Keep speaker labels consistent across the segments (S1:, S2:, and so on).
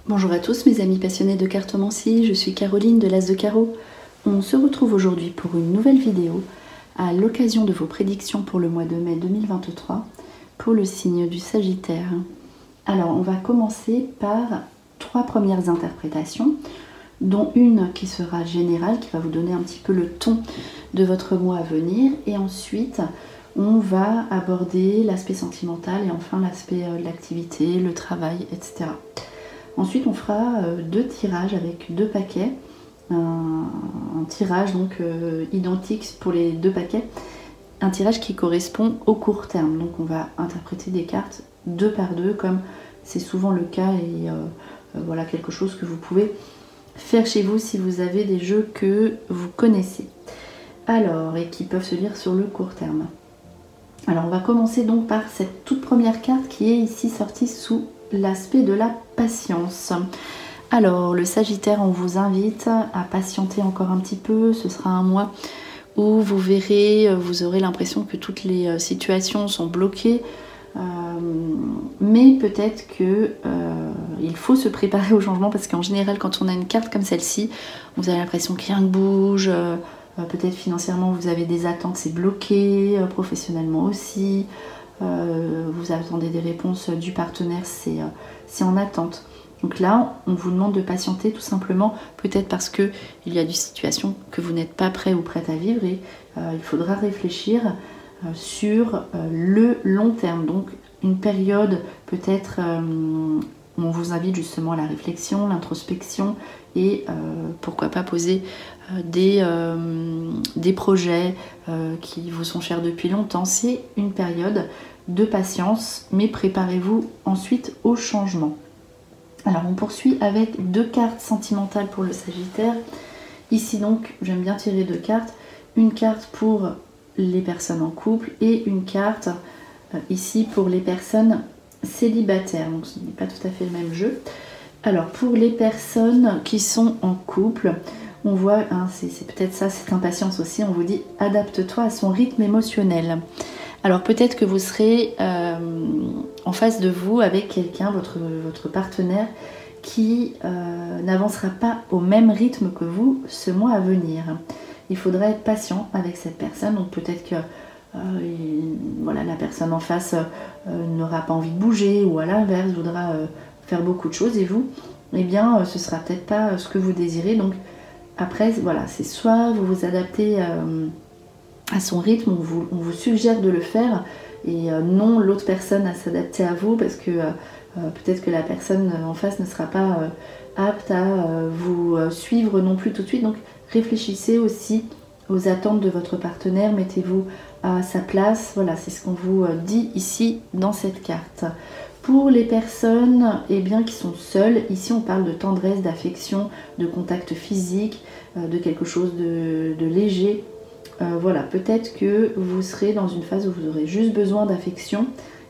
S1: Bonjour à tous mes amis passionnés de cartomancie, je suis Caroline de l'As de Carreau. On se retrouve aujourd'hui pour une nouvelle vidéo à l'occasion de vos prédictions pour le mois de mai 2023 pour le signe du Sagittaire. Alors on va commencer par 3 premières interprétations, dont une qui sera générale, qui va vous donner un petit peu le ton de votre mois à venir, et ensuite on va aborder l'aspect sentimental et enfin l'aspect de l'activité, le travail, etc. Ensuite, on fera 2 tirages avec 2 paquets, un tirage donc identique pour les 2 paquets, un tirage qui correspond au court terme. Donc on va interpréter des cartes 2 par 2 comme c'est souvent le cas et voilà quelque chose que vous pouvez faire chez vous si vous avez des jeux que vous connaissez. Alors, et qui peuvent se lire sur le court terme. Alors on va commencer donc par cette toute première carte qui est ici sortie sous l'aspect de la patience. Alors le Sagittaire, on vous invite à patienter encore un petit peu. Ce sera un mois où vous verrez, vous aurez l'impression que toutes les situations sont bloquées, mais peut-être que il faut se préparer au changement, parce qu'en général quand on a une carte comme celle-ci, vous avez l'impression que rien ne bouge. Peut-être financièrement vous avez des attentes, c'est bloqué, professionnellement aussi. Vous attendez des réponses du partenaire, c'est en attente. Donc là, on vous demande de patienter tout simplement, peut-être parce qu'il y a des situations que vous n'êtes pas prêt ou prête à vivre et il faudra réfléchir sur le long terme. Donc une période peut-être où on vous invite justement à la réflexion, l'introspection et pourquoi pas poser des projets qui vous sont chers depuis longtemps. C'est une période de patience, mais préparez-vous ensuite au changement. Alors on poursuit avec 2 cartes sentimentales pour le Sagittaire. Ici donc, j'aime bien tirer 2 cartes. Une carte pour les personnes en couple et une carte ici pour les personnes célibataires. Donc ce n'est pas tout à fait le même jeu. Alors pour les personnes qui sont en couple, on voit, hein, c'est peut-être ça, cette impatience aussi, on vous dit adapte-toi à son rythme émotionnel. Alors peut-être que vous serez en face de vous avec quelqu'un, votre partenaire, qui n'avancera pas au même rythme que vous ce mois à venir. Il faudra être patient avec cette personne, donc peut-être que voilà, la personne en face n'aura pas envie de bouger, ou à l'inverse voudra faire beaucoup de choses, et vous, eh bien ce sera peut-être pas ce que vous désirez. Donc après, voilà, c'est soit vous vous adaptez à son rythme, on vous suggère de le faire, et non l'autre personne à s'adapter à vous, parce que peut-être que la personne en face ne sera pas apte à vous suivre non plus tout de suite. Donc réfléchissez aussi aux attentes de votre partenaire, mettez-vous à sa place. Voilà, c'est ce qu'on vous dit ici dans cette carte. Pour les personnes bien, qui sont seules, ici on parle de tendresse, d'affection, de contact physique, de quelque chose de léger. Voilà, peut-être que vous serez dans une phase où vous aurez juste besoin d'affection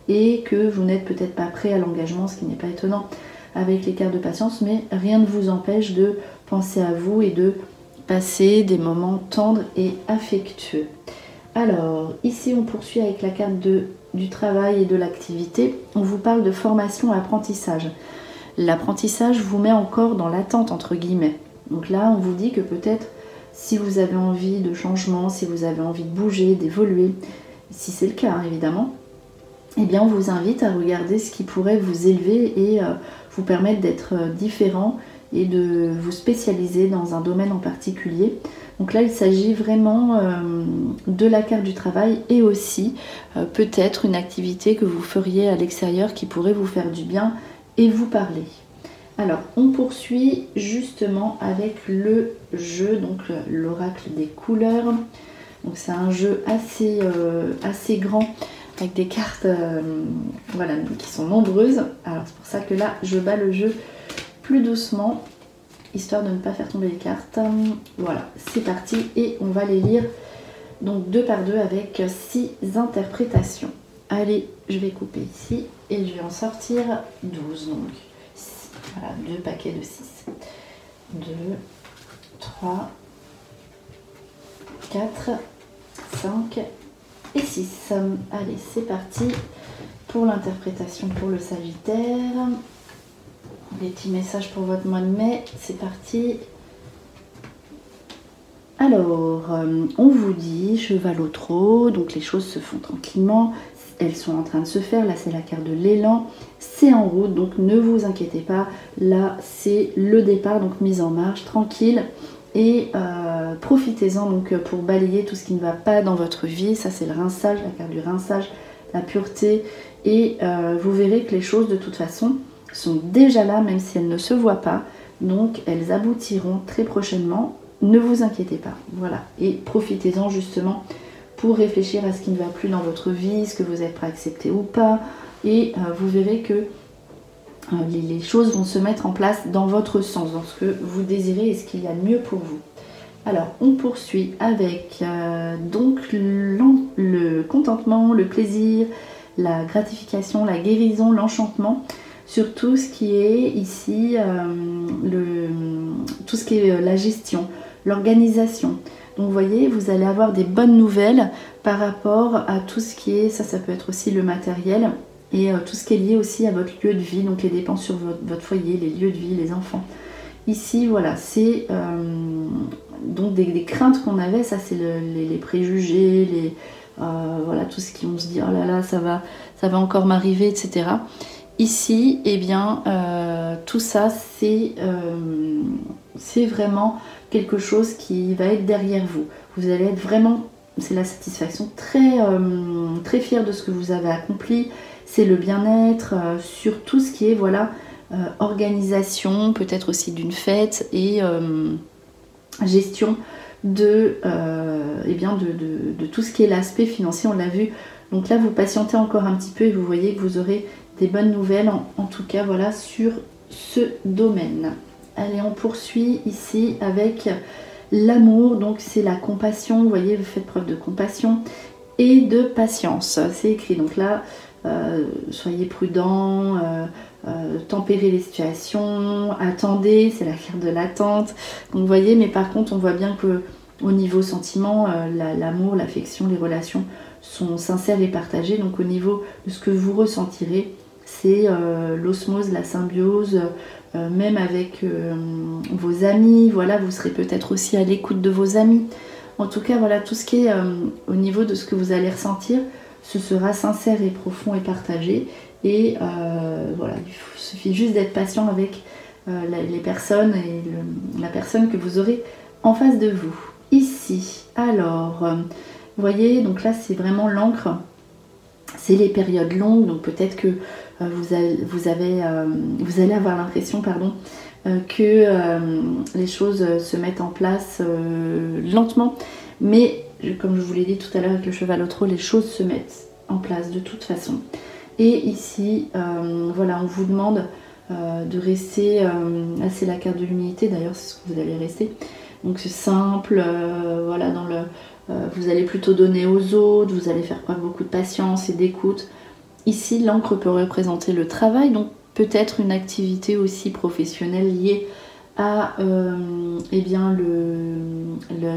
S1: et que vous n'êtes peut-être pas prêt à l'engagement, ce qui n'est pas étonnant avec les cartes de patience, mais rien ne vous empêche de penser à vous et de passer des moments tendres et affectueux. Alors, ici on poursuit avec la carte du travail et de l'activité. On vous parle de formation et apprentissage. L'apprentissage vous met encore dans l'attente, entre guillemets. Donc là, on vous dit que peut-être si vous avez envie de changement, si vous avez envie de bouger, d'évoluer, si c'est le cas hein, évidemment, eh bien on vous invite à regarder ce qui pourrait vous élever et vous permettre d'être différent et de vous spécialiser dans un domaine en particulier. Donc là il s'agit vraiment de la carte du travail et aussi peut-être une activité que vous feriez à l'extérieur qui pourrait vous faire du bien et vous parler. Alors on poursuit justement avec le jeu, donc l'oracle des couleurs. Donc c'est un jeu assez grand avec des cartes voilà, qui sont nombreuses. Alors c'est pour ça que là je bats le jeu plus doucement, histoire de ne pas faire tomber les cartes. Voilà, c'est parti et on va les lire donc 2 par 2 avec 6 interprétations. Allez, je vais couper ici et je vais en sortir 12 donc. Voilà, 2 paquets de 6. 2, 3, 4, 5 et 6. Allez, c'est parti pour l'interprétation pour le Sagittaire. les petits messages pour votre mois de mai. C'est parti. Alors, on vous dit cheval au trot, donc les choses se font tranquillement. Elles sont en train de se faire. Là, c'est la carte de l'élan. C'est en route, donc ne vous inquiétez pas. Là, c'est le départ, donc mise en marche, tranquille. Et profitez-en donc pour balayer tout ce qui ne va pas dans votre vie. Ça, c'est le rinçage, la carte du rinçage, la pureté. Et vous verrez que les choses, de toute façon, sont déjà là, même si elles ne se voient pas. Donc, elles aboutiront très prochainement. Ne vous inquiétez pas. Voilà. Et profitez-en justement pour réfléchir à ce qui ne va plus dans votre vie, ce que vous êtes prêt à accepter ou pas. Et vous verrez que les choses vont se mettre en place dans votre sens, dans ce que vous désirez et ce qu'il y a de mieux pour vous. Alors, on poursuit avec donc le contentement, le plaisir, la gratification, la guérison, l'enchantement, sur tout ce qui est ici, tout ce qui est la gestion, l'organisation. Donc vous voyez, vous allez avoir des bonnes nouvelles par rapport à tout ce qui est, ça peut être aussi le matériel et tout ce qui est lié aussi à votre lieu de vie, donc les dépenses sur votre foyer, les lieux de vie, les enfants. Ici, voilà, c'est donc des craintes qu'on avait, ça c'est les préjugés, voilà, tout ce qui on se dit, oh là là, ça va encore m'arriver, etc. Ici, eh bien, tout ça, c'est vraiment quelque chose qui va être derrière vous. Vous allez être vraiment, c'est la satisfaction, très fière de ce que vous avez accompli. C'est le bien-être sur tout ce qui est, voilà, organisation, peut-être aussi d'une fête et gestion de tout ce qui est l'aspect financier, on l'a vu. Donc là, vous patientez encore un petit peu et vous voyez que vous aurez des bonnes nouvelles, en tout cas, voilà, sur ce domaine. Allez, on poursuit ici avec l'amour, donc c'est la compassion, vous voyez, vous faites preuve de compassion et de patience, c'est écrit. Donc là, soyez prudents, tempérez les situations, attendez, c'est la carte de l'attente. Donc vous voyez, mais par contre, on voit bien que au niveau sentiment, l'amour, l'affection, les relations sont sincères et partagées. Donc au niveau de ce que vous ressentirez, c'est l'osmose, la symbiose, même avec vos amis. Voilà, vous serez peut-être aussi à l'écoute de vos amis. En tout cas, voilà, tout ce qui est au niveau de ce que vous allez ressentir, ce sera sincère et profond et partagé. Et voilà, il suffit juste d'être patient avec les personnes et la personne que vous aurez en face de vous. Ici, alors, vous voyez, donc là, c'est vraiment l'encre. C'est les périodes longues, donc peut-être que vous allez avoir l'impression, que les choses se mettent en place lentement, mais comme je vous l'ai dit tout à l'heure avec le cheval au trot, les choses se mettent en place de toute façon. Et ici, voilà, on vous demande de rester, c'est la carte de l'humilité d'ailleurs, c'est ce que vous allez rester. Donc c'est simple, voilà, vous allez plutôt donner aux autres, vous allez faire preuve beaucoup de patience et d'écoute. Ici, l'encre peut représenter le travail, donc peut-être une activité aussi professionnelle liée à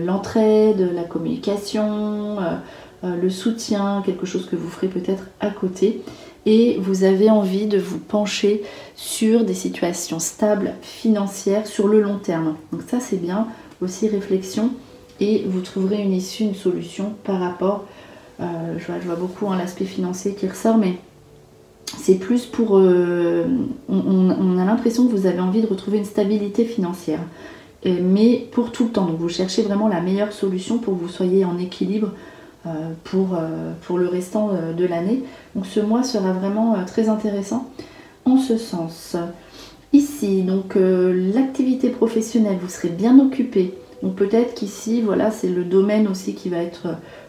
S1: l'entraide, la communication, le soutien, quelque chose que vous ferez peut-être à côté. Et vous avez envie de vous pencher sur des situations stables, financières, sur le long terme. Donc ça, c'est bien, aussi réflexion. Et vous trouverez une issue, une solution par rapport, je vois beaucoup l'aspect financier qui ressort, mais c'est plus pour, on a l'impression que vous avez envie de retrouver une stabilité financière, mais pour tout le temps. Donc vous cherchez vraiment la meilleure solution pour que vous soyez en équilibre pour le restant de l'année. Donc ce mois sera vraiment très intéressant en ce sens. Ici, donc l'activité professionnelle, vous serez bien occupé. Donc peut-être qu'ici, voilà, c'est le domaine aussi qui va être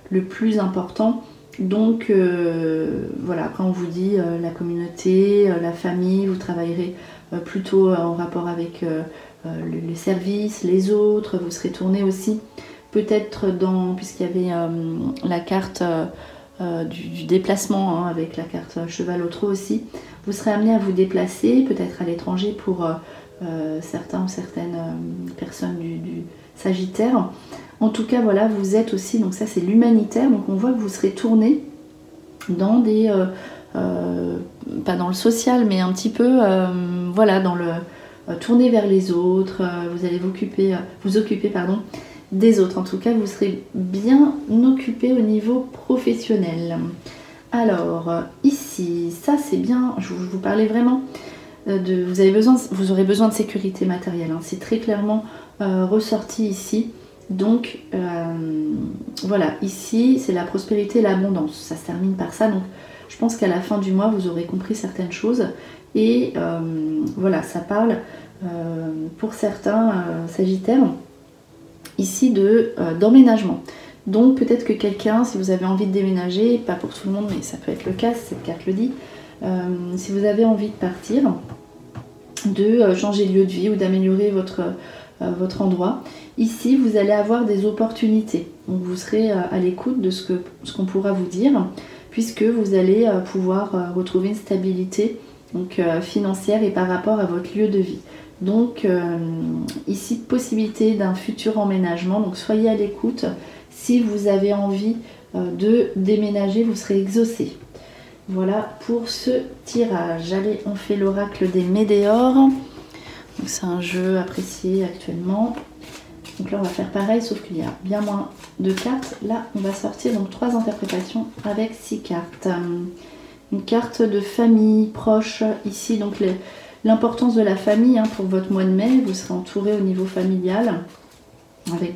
S1: le plus important. Donc voilà, après on vous dit la communauté, la famille, vous travaillerez plutôt en rapport avec les services, les autres, vous serez tourné aussi peut-être puisqu'il y avait la carte du déplacement, avec la carte cheval au trot aussi, vous serez amené à vous déplacer, peut-être à l'étranger pour certains ou certaines personnes du Sagittaire. En tout cas, voilà, vous êtes aussi, donc ça c'est l'humanitaire, donc on voit que vous serez tourné dans des pas dans le social, mais un petit peu voilà, dans le tourner vers les autres, vous allez vous occuper pardon, des autres. En tout cas, vous serez bien occupé au niveau professionnel. Alors, ici, ça c'est bien, je vous parlais vraiment vous aurez besoin de sécurité matérielle, hein. C'est très clairement ressorti ici. Donc, voilà, ici, c'est la prospérité et l'abondance. Ça se termine par ça. Donc, je pense qu'à la fin du mois, vous aurez compris certaines choses. Et voilà, ça parle pour certains Sagittaires, ici, d'emménagement. Donc, peut-être que quelqu'un, si vous avez envie de déménager, pas pour tout le monde, mais ça peut être le cas, cette carte le dit, si vous avez envie de partir, de changer de lieu de vie ou d'améliorer votre endroit, ici vous allez avoir des opportunités. Donc vous serez à l'écoute de ce qu'on pourra vous dire, puisque vous allez pouvoir retrouver une stabilité donc, financière et par rapport à votre lieu de vie. Donc ici possibilité d'un futur emménagement, donc soyez à l'écoute. Si vous avez envie de déménager, vous serez exaucé. Voilà pour ce tirage. Allez, on fait l'oracle des Médéors. C'est un jeu apprécié actuellement. Donc là, on va faire pareil, sauf qu'il y a bien moins de cartes. Là, on va sortir donc 3 interprétations avec 6 cartes. Une carte de famille proche. Ici, donc l'importance de la famille hein, pour votre mois de mai. Vous serez entouré au niveau familial avec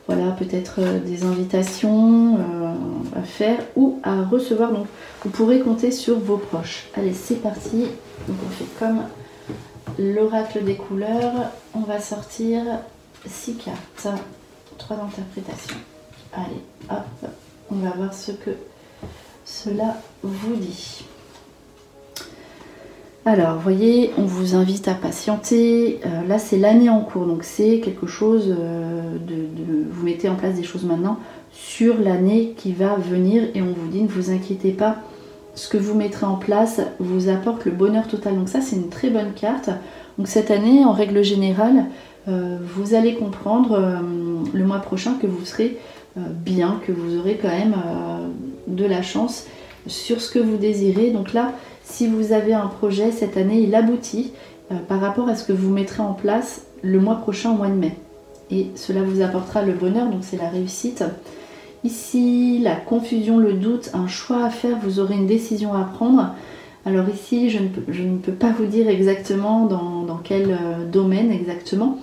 S1: voilà, peut-être des invitations à faire ou à recevoir. Donc, vous pourrez compter sur vos proches. Allez, c'est parti. Donc, on fait comme l'oracle des couleurs. On va sortir 6 cartes, 3 interprétations. Allez, hop, on va voir ce que cela vous dit. Alors, vous voyez, on vous invite à patienter. Là, c'est l'année en cours, donc c'est quelque chose vous mettez en place des choses maintenant sur l'année qui va venir et on vous dit ne vous inquiétez pas. Ce que vous mettrez en place vous apporte le bonheur total. Donc ça, c'est une très bonne carte. Donc cette année, en règle générale, vous allez comprendre le mois prochain que vous serez bien, que vous aurez quand même de la chance sur ce que vous désirez. Donc là, si vous avez un projet cette année, il aboutit par rapport à ce que vous mettrez en place le mois prochain au mois de mai. Et cela vous apportera le bonheur, donc c'est la réussite. Ici, la confusion, le doute, un choix à faire, vous aurez une décision à prendre. Alors ici, je ne peux pas vous dire exactement dans quel domaine exactement.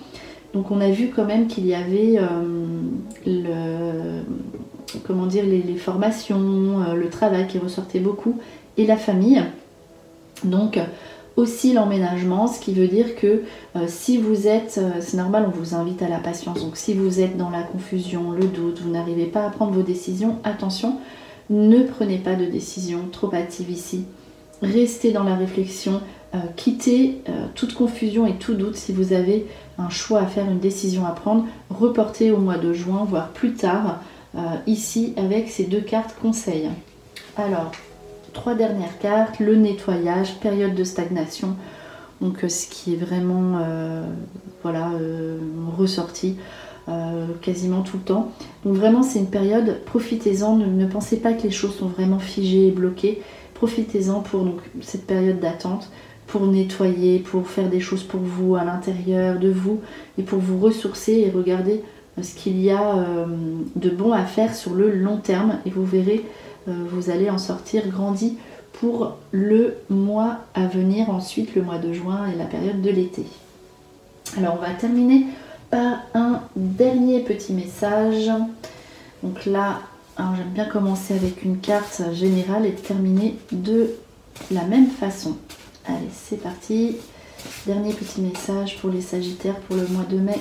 S1: Donc on a vu quand même qu'il y avait les formations, le travail qui ressortait beaucoup et la famille. Donc aussi l'emménagement, ce qui veut dire que si vous êtes, c'est normal, on vous invite à la patience. Donc si vous êtes dans la confusion, le doute, vous n'arrivez pas à prendre vos décisions, attention, ne prenez pas de décision trop hâtive ici. Restez dans la réflexion, quittez toute confusion et tout doute. Si vous avez un choix à faire, une décision à prendre, reportez au mois de juin, voire plus tard, ici avec ces 2 cartes conseils. Alors, 3 dernières cartes, le nettoyage, période de stagnation, donc ce qui est vraiment ressorti quasiment tout le temps. Donc vraiment c'est une période, profitez-en, ne pensez pas que les choses sont vraiment figées et bloquées. Profitez-en pour donc, cette période d'attente, pour nettoyer, pour faire des choses pour vous, à l'intérieur de vous, et pour vous ressourcer et regarder ce qu'il y a de bon à faire sur le long terme. Et vous verrez, vous allez en sortir grandi pour le mois à venir, ensuite le mois de juin et la période de l'été. Alors on va terminer par un dernier petit message. Donc là, j'aime bien commencer avec une carte générale et terminer de la même façon. Allez, c'est parti. Dernier petit message pour les Sagittaires pour le mois de mai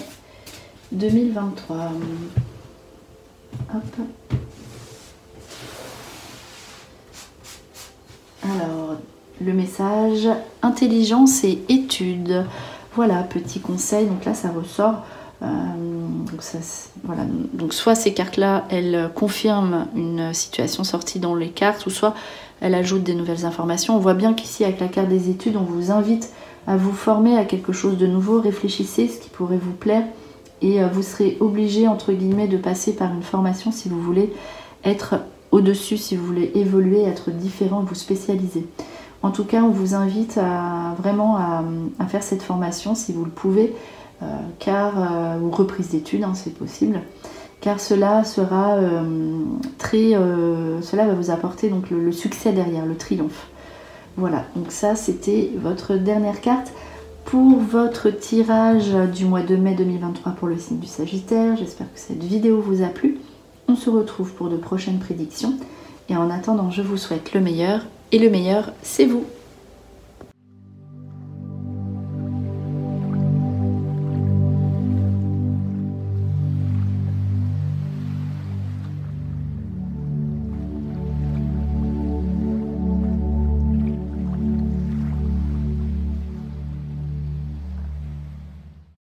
S1: 2023. Hop. Alors, le message intelligence et études. Voilà, petit conseil. Donc là, ça ressort. Donc soit ces cartes-là, elles confirment une situation sortie dans les cartes, ou soit elles ajoutent des nouvelles informations. On voit bien qu'ici, avec la carte des études, on vous invite à vous former à quelque chose de nouveau. Réfléchissez ce qui pourrait vous plaire et vous serez obligé, entre guillemets, de passer par une formation si vous voulez être au-dessus si vous voulez évoluer, être différent, vous spécialiser. En tout cas, on vous invite vraiment à faire cette formation si vous le pouvez, ou reprise d'études, hein, c'est possible, car cela sera cela va vous apporter donc le succès derrière, le triomphe. Voilà, donc ça c'était votre dernière carte pour votre tirage du mois de mai 2023 pour le signe du Sagittaire. J'espère que cette vidéo vous a plu. On se retrouve pour de prochaines prédictions. Et en attendant, je vous souhaite le meilleur. Et le meilleur, c'est vous!